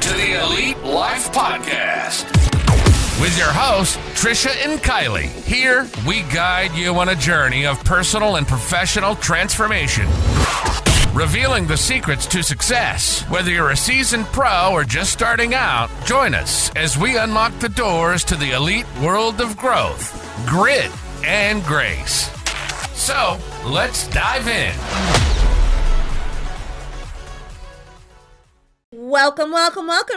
to the Elite Life Podcast with your hosts, Trisha and Kylee. Here, we guide you on a journey of personal and professional transformation, revealing the secrets to success. Whether you're a seasoned pro or just starting out, join us as we unlock the doors to the elite world of growth, grit, and grace. So, let's dive in. Welcome,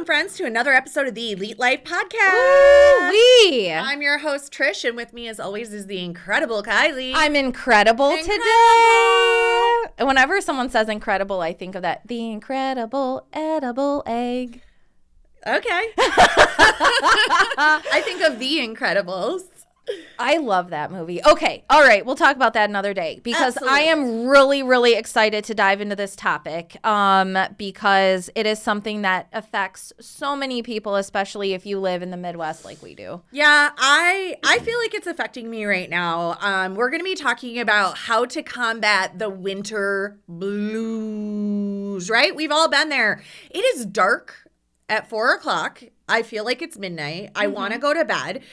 friends, to another episode of the Elite Life Podcast. Woo-wee. I'm your host, Trish, and with me, as always, is the incredible Kylee. I'm incredible today. Whenever someone says incredible, I think of the incredible edible egg. Okay. I think of The Incredibles. I love that movie. Okay. All right. We'll talk about that another day because Absolutely. I am really, really excited to dive into this topic because it is something that affects so many people, especially if you live in the Midwest like we do. Yeah, I feel like it's affecting me right now. We're going to be talking about how to combat the winter blues, right? We've all been there. It is dark at 4 o'clock. I feel like it's midnight. I want to go to bed.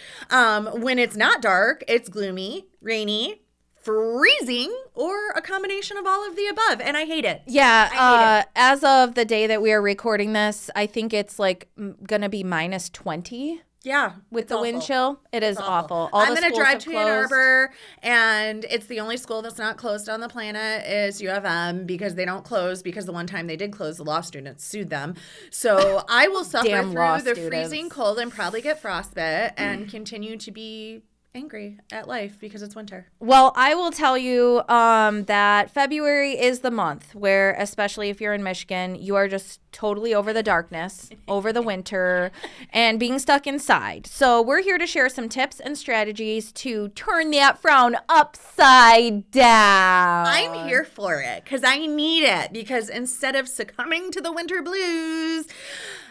When it's not dark, it's gloomy, rainy, freezing, or a combination of all of the above. And I hate it. Yeah. I hate it. As of the day that we are recording this, I think it's like going to be minus 20. Yeah. With the wind awful. chill, it is awful. All I'm the going to schools drive have to Ann closed. Arbor, and it's the only school that's not closed on the planet is U of M because they don't close because the one time they did close, the law students sued them. So I will suffer Damn law through the students. freezing cold and probably get frostbite and continue to be angry at life because it's winter. Well, I will tell you that February is the month where, especially if you're in Michigan, you are just totally over the darkness, over the winter, and being stuck inside. So we're here to share some tips and strategies to turn that frown upside down. I'm here for it because I need it because instead of succumbing to the winter blues,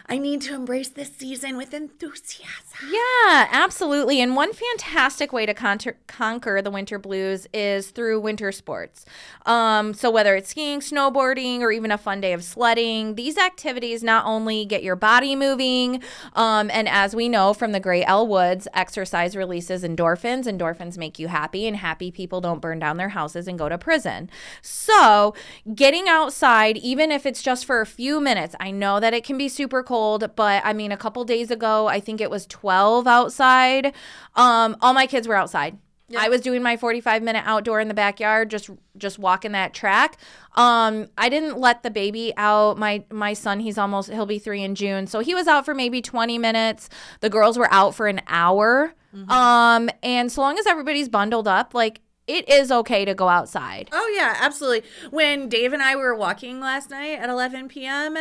I need to embrace this season with enthusiasm. Yeah, absolutely. And one fantastic way to conquer the winter blues is through winter sports. So whether it's skiing, snowboarding, or even a fun day of sledding, these activities not only get your body moving, and as we know from the Great L Woods, exercise releases endorphins. Endorphins make you happy, and happy people don't burn down their houses and go to prison. So getting outside, even if it's just for a few minutes, I know that it can be super cold, but I mean, a couple days ago, I think it was 12 outside. All my kids were outside. Yeah. I was doing my 45-minute outdoor in the backyard, just walking that track. I didn't let the baby out. My son, he'll be 3 in June. So he was out for maybe 20 minutes. The girls were out for an hour. And so long as everybody's bundled up, like, it is okay to go outside. Oh, yeah, absolutely. When Dave and I were walking last night at 11 p.m.,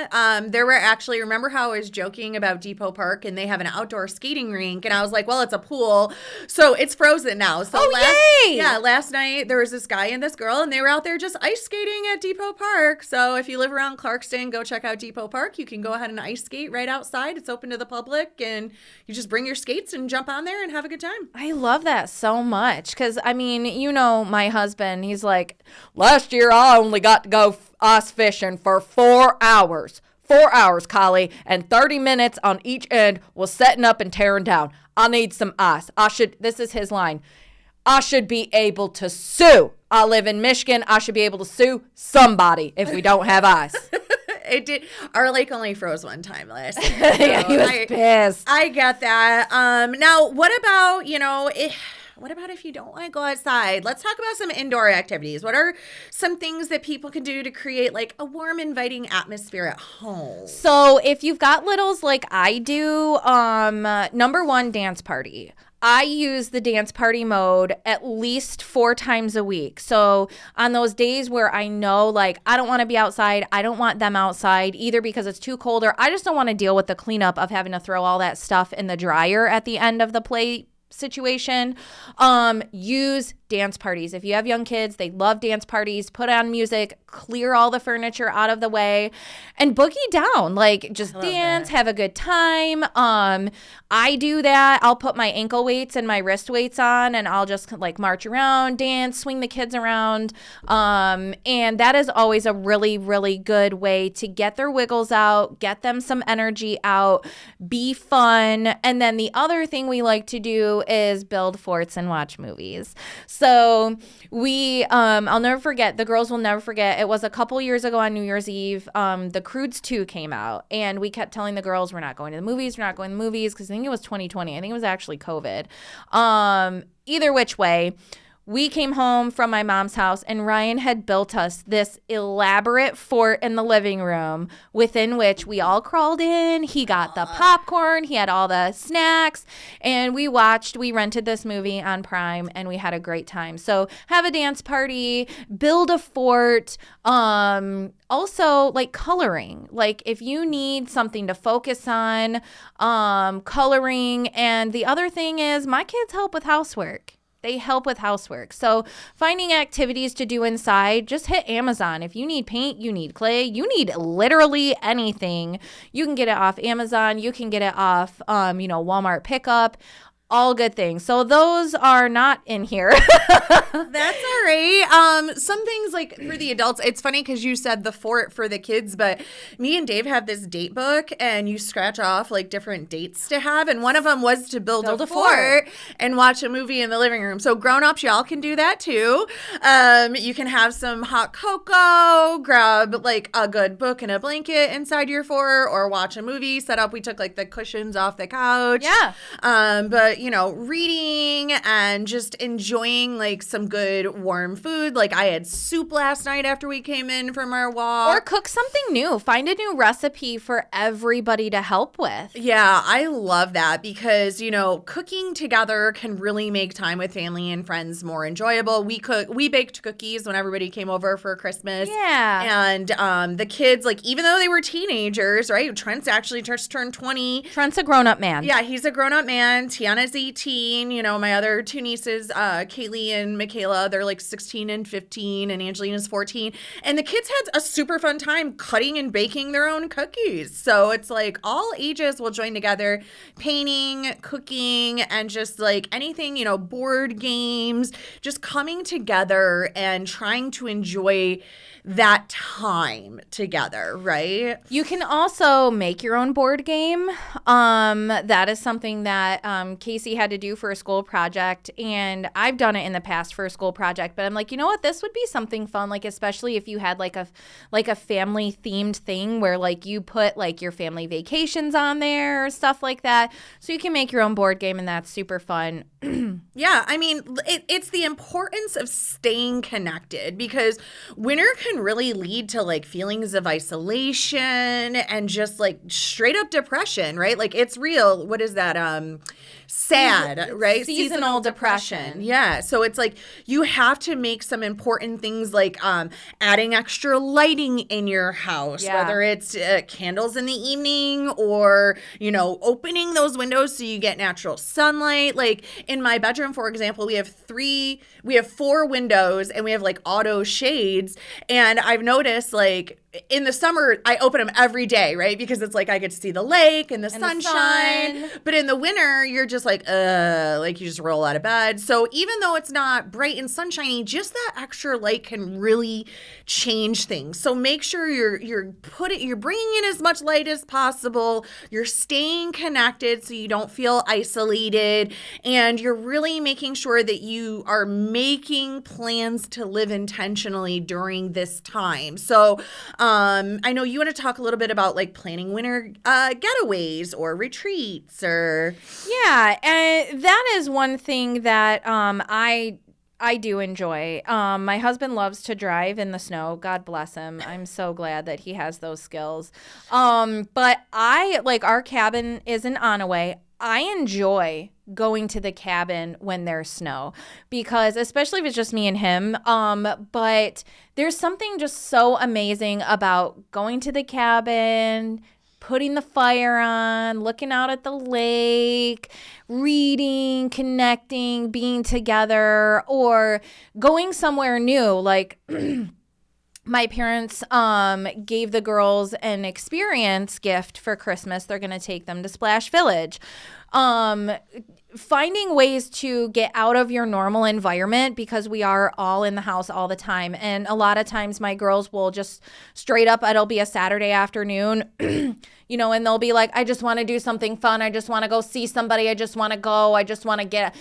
there were actually, remember how I was joking about Depot Park and they have an outdoor skating rink? And I was like, well, it's a pool, so it's frozen now. So yay! Yeah, last night there was this guy and this girl, and they were out there just ice skating at Depot Park. So if you live around Clarkston, go check out Depot Park. You can go ahead and ice skate right outside. It's open to the public, and you just bring your skates and jump on there and have a good time. I love that so much because, I mean, you know, my husband, he's like, last year I only got to go ice fishing for 4 hours. 4 hours, Kylee, and 30 minutes on each end was setting up and tearing down. I need some ice. This is his line, I should be able to sue. I live in Michigan. I should be able to sue somebody if we don't have ice. It did. Our lake only froze one time last year. Yeah, he was pissed. I get that. Now, what about, what about if you don't want to go outside? Let's talk about some indoor activities. What are some things that people can do to create like a warm, inviting atmosphere at home? So if you've got littles like I do, number one, dance party. I use the dance party mode at least 4 times a week. So on those days where I know, like, I don't want to be outside, I don't want them outside either because it's too cold or I just don't want to deal with the cleanup of having to throw all that stuff in the dryer at the end of the play situation, use dance parties. If you have young kids, they love dance parties. Put on music, clear all the furniture out of the way, and boogie down. Like, just dance, have a good time. I do that. I'll put my ankle weights and my wrist weights on, and I'll just like march around, dance, swing the kids around. And that is always a really, really good way to get their wiggles out, get them some energy out, be fun. And then the other thing we like to do is build forts and watch movies. So we, I'll never forget, the girls will never forget, it was a couple years ago on New Year's Eve, The Croods 2 came out, and we kept telling the girls, we're not going to the movies, because I think it was 2020. I think it was actually COVID. Either which way, we came home from my mom's house, and Ryan had built us this elaborate fort in the living room within which we all crawled in. He got the popcorn. He had all the snacks. And we rented this movie on Prime, and we had a great time. So have a dance party, build a fort. Also, like coloring. Like if you need something to focus on, coloring. And the other thing is my kids help with housework. They help with housework. So finding activities to do inside, just hit Amazon. If you need paint, you need clay, you need literally anything, you can get it off Amazon. You can get it off, Walmart pickup. All good things. So those are not in here. That's all right. Some things like for the adults, it's funny because you said the fort for the kids, but me and Dave have this date book, and you scratch off like different dates to have. And one of them was to build a fort and watch a movie in the living room. So grown-ups, y'all can do that too. You can have some hot cocoa, grab like a good book and a blanket inside your fort, or watch a movie. We took like the cushions off the couch. Yeah. But reading and just enjoying like some good warm food. Like I had soup last night after we came in from our walk. Or cook something new. Find a new recipe for everybody to help with. Yeah, I love that because, cooking together can really make time with family and friends more enjoyable. We baked cookies when everybody came over for Christmas. Yeah. And the kids, like, even though they were teenagers, right? Trent's actually just turned 20. Trent's a grown-up man. Yeah, he's a grown-up man. Tiana's 18. My other two nieces, Kaylee and Michaela, they're like 16 and 15, and Angelina's 14. And the kids had a super fun time cutting and baking their own cookies. So it's like all ages will join together, painting, cooking, and just like anything, board games, just coming together and trying to enjoy that time together, right? You can also make your own board game. That is something that Casey had to do for a school project, and I've done it in the past for a school project, but I'm like, you know what, this would be something fun, like especially if you had like a family themed thing where like you put like your family vacations on there or stuff like that, so you can make your own board game, and that's super fun. Yeah, I mean, it's the importance of staying connected, because winter can really lead to like feelings of isolation and just like straight up depression, right? Like it's real. What is that? Sad, right? Seasonal depression. Yeah. So it's like you have to make some important things like adding extra lighting in your house, whether it's candles in the evening or, opening those windows so you get natural sunlight. Like in my bedroom, for example, we have 4 windows, and we have like auto shades. And I've noticed like in the summer, I open them every day, right? Because it's like I get to see the lake and the sunshine. But in the winter, you're just like you just roll out of bed. So even though it's not bright and sunshiny, just that extra light can really change things. So make sure you're bringing in as much light as possible. You're staying connected so you don't feel isolated, and you're really making sure that you are making plans to live intentionally during this time. So I know you want to talk a little bit about like planning winter getaways or retreats or. Yeah, and that is one thing that I do enjoy. My husband loves to drive in the snow. God bless him. I'm so glad that he has those skills. But our cabin is in Onaway. I enjoy going to the cabin when there's snow, because especially if it's just me and him. But there's something just so amazing about going to the cabin, putting the fire on, looking out at the lake, reading, connecting, being together, or going somewhere new. Like my parents gave the girls an experience gift for Christmas. They're going to take them to Splash Village. Finding ways to get out of your normal environment, because we are all in the house all the time. And a lot of times my girls will just straight up, it'll be a Saturday afternoon, you know, and they'll be like, I just want to do something fun. I just want to go see somebody. I just want to go. I just want to get...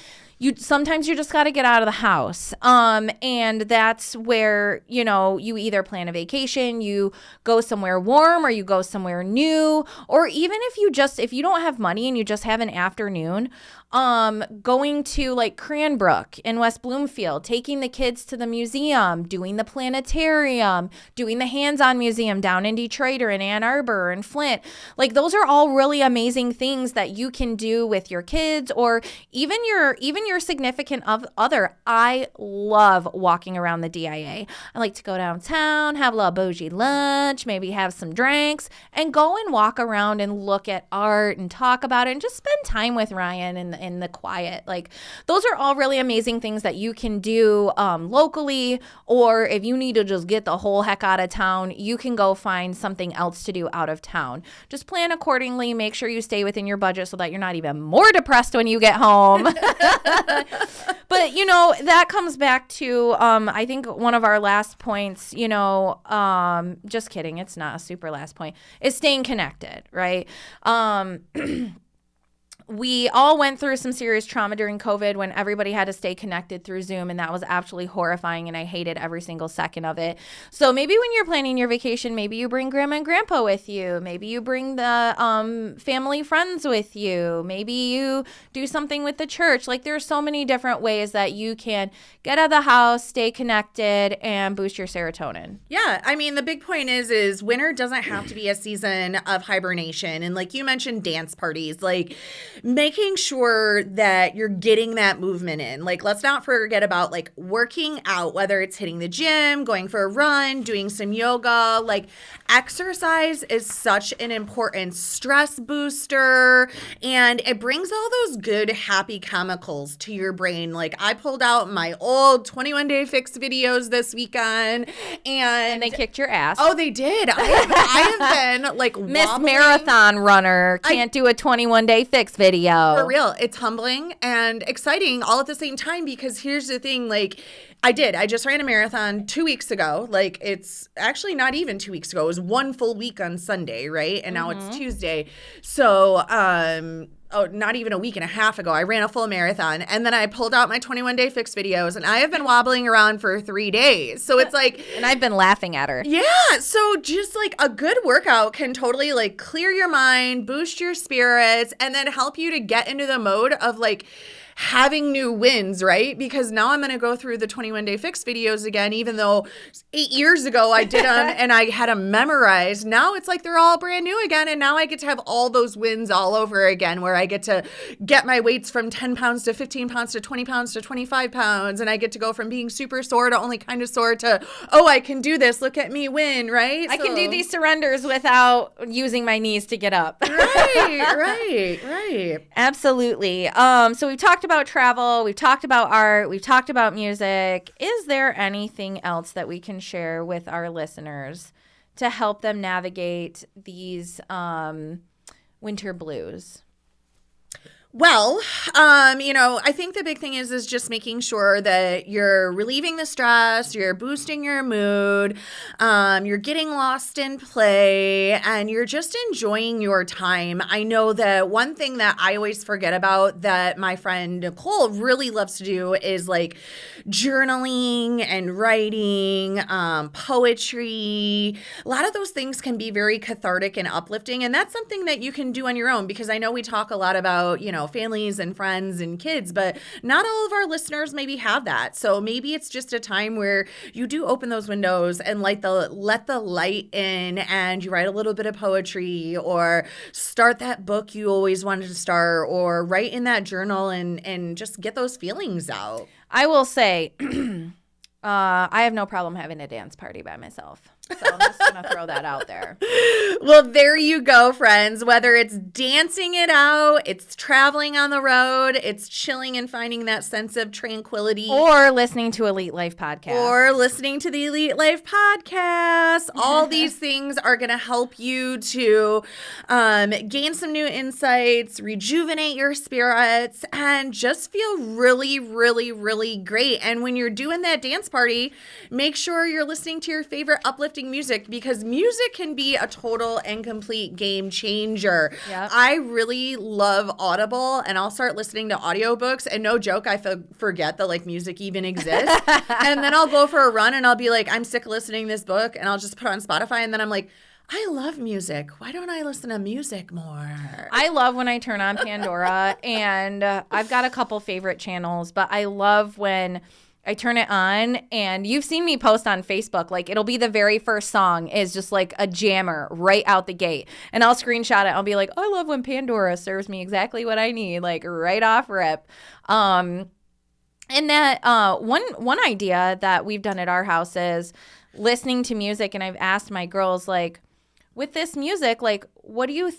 Sometimes you just got to get out of the house. And that's where, you know, you either plan a vacation, you go somewhere warm, or you go somewhere new, or even if you don't have money and you just have an afternoon, going to like Cranbrook in West Bloomfield, taking the kids to the museum, doing the planetarium, doing the hands-on museum down in Detroit or in Ann Arbor and Flint. Like those are all really amazing things that you can do with your kids, or even your significant other. I love walking around the DIA. I like to go downtown, have a little bougie lunch, maybe have some drinks, and go and walk around and look at art and talk about it and just spend time with Ryan in the quiet. Like those are all really amazing things that you can do locally, or if you need to just get the whole heck out of town, you can go find something else to do out of town. Just plan accordingly. Make sure you stay within your budget so that you're not even more depressed when you get home. But, you know, that comes back to, I think one of our last points, you know, just kidding, it's not a super last point, is staying connected, right? We all went through some serious trauma during COVID when everybody had to stay connected through Zoom, and that was absolutely horrifying, and I hated every single second of it. So maybe when you're planning your vacation, maybe you bring grandma and grandpa with you. Maybe you bring the family friends with you. Maybe you do something with the church. Like there's so many different ways that you can get out of the house, stay connected, and boost your serotonin. Yeah, I mean, the big point is winter doesn't have to be a season of hibernation. And like you mentioned, dance parties, like making sure that you're getting that movement in. Like, let's not forget about like working out, whether it's hitting the gym, going for a run, doing some yoga. Like exercise is such an important stress booster, and it brings all those good, happy chemicals to your brain. Like I pulled out my old 21-day fix videos this weekend, and they kicked your ass. Oh, they did. I have been like Miss Marathon Runner can't do a 21-day fix video. For real. It's humbling and exciting all at the same time, because here's the thing, like I just ran a marathon 2 weeks ago. Like it's actually not even 2 weeks ago. It was one full week on Sunday, right? And now it's Tuesday. So, not even a week and a half ago, I ran a full marathon, and then I pulled out my 21-day fix videos, and I have been wobbling around for 3 days. So it's like, and I've been laughing at her. Yeah. So just like a good workout can totally like clear your mind, boost your spirits, and then help you to get into the mode of like having new wins, right? Because now I'm going to go through the 21-day fix videos again, even though 8 years ago I did them and I had them memorized. Now it's like they're all brand new again, and now I get to have all those wins all over again, where I get to get my weights from 10 pounds to 15 pounds to 20 pounds to 25 pounds, and I get to go from being super sore to only kind of sore to, oh, I can do this, look at me win, right? I can do these surrenders without using my knees to get up. Right. Absolutely. So we've talked about travel, we've talked about art, we've talked about music. Is there anything else that we can share with our listeners to help them navigate these winter blues? Well, I think the big thing is just making sure that you're relieving the stress, you're boosting your mood, you're getting lost in play, and you're just enjoying your time. I know that one thing that I always forget about that my friend Nicole really loves to do is like journaling and writing, poetry. A lot of those things can be very cathartic and uplifting, and that's something that you can do on your own, because I know we talk a lot about, families and friends and kids, but not all of our listeners maybe have that. So maybe it's just a time where you do open those windows and let the light in, and you write a little bit of poetry, or start that book you always wanted to start, or write in that journal and just get those feelings out. I will say, I have no problem having a dance party by myself. So I'm just going to throw that out there. Well, there you go, friends. Whether it's dancing it out, it's traveling on the road, it's chilling and finding that sense of tranquility. Or listening to Elite Life Podcast. Or listening to the Elite Life Podcast. All these things are going to help you to gain some new insights, rejuvenate your spirits, and just feel really, really, really great. And when you're doing that dance party, make sure you're listening to your favorite uplifting music, because music can be a total and complete game changer. Yep. I really love Audible, and I'll start listening to audiobooks, and no joke, I forget that like music even exists. And then I'll go for a run and I'll be like, I'm sick of listening to this book, and I'll just put on Spotify, and then I'm like, I love music. Why don't I listen to music more? I love when I turn on Pandora, and I've got a couple favorite channels, but I love when I turn it on, and you've seen me post on Facebook, like it'll be the very first song is just like a jammer right out the gate, and I'll screenshot it. I'll be like, I love when Pandora serves me exactly what I need, like right off rip. And that one idea that we've done at our house is listening to music, and I've asked my girls, like, with this music, like, what are you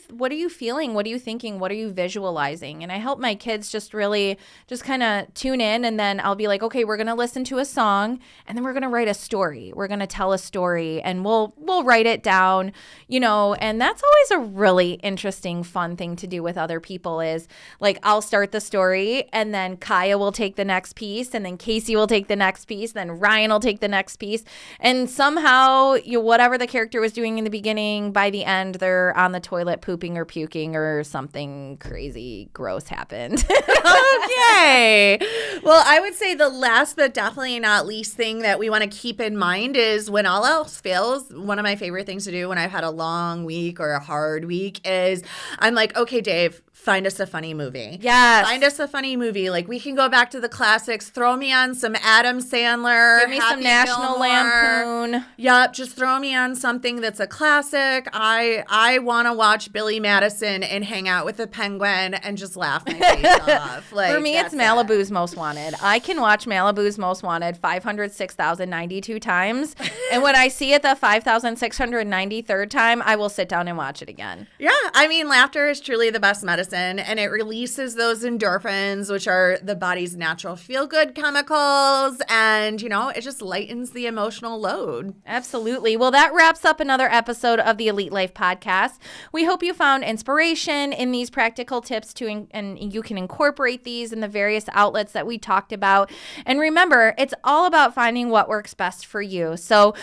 feeling? What are you thinking? What are you visualizing? And I help my kids just really just kind of tune in, and then I'll be like, okay, we're going to listen to a song, and then we're going to write a story. We're going to tell a story, and we'll write it down, and that's always a really interesting, fun thing to do with other people is, like, I'll start the story, and then Kaya will take the next piece, and then Casey will take the next piece, then Ryan will take the next piece, and somehow, whatever the character was doing in the beginning, by the end, they're on the toilet pooping or puking, or something crazy gross happened. Okay. Well, I would say the last but definitely not least thing that we want to keep in mind is when all else fails, one of my favorite things to do when I've had a long week or a hard week is I'm like, okay, Dave, find us a funny movie. Yes. Find us a funny movie. Like, we can go back to the classics. Throw me on some Adam Sandler. Give me some National Lampoon. Yep. Just throw me on something that's a classic. I want to watch Billy Madison and hang out with the penguin and just laugh my face off. Like, for me, it's Malibu's Most Wanted. I can watch Malibu's Most Wanted 506,092 times. And when I see it the 5,693rd time, I will sit down and watch it again. Yeah. I mean, laughter is truly the best medicine, and it releases those endorphins, which are the body's natural feel-good chemicals, and, it just lightens the emotional load. Absolutely. Well, that wraps up another episode of the Elite Life Podcast. We hope you found inspiration in these practical tips and you can incorporate these in the various outlets that we talked about. And remember, it's all about finding what works best for you. So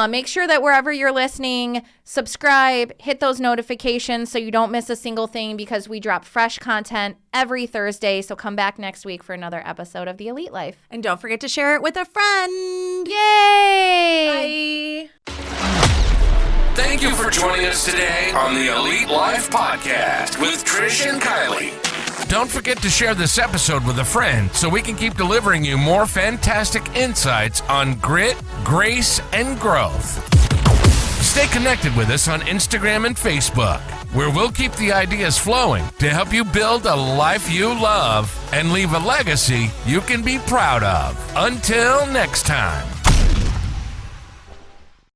make sure that wherever you're listening, subscribe, hit those notifications so you don't miss a single thing, because we drop fresh content every Thursday. So come back next week for another episode of The Elite Life. And don't forget to share it with a friend. Yay! Bye. Thank you for joining us today on the Elite Life Podcast with Trisha and Kylee. Don't forget to share this episode with a friend so we can keep delivering you more fantastic insights on grit, grace, and growth. Stay connected with us on Instagram and Facebook, where we'll keep the ideas flowing to help you build a life you love and leave a legacy you can be proud of. Until next time.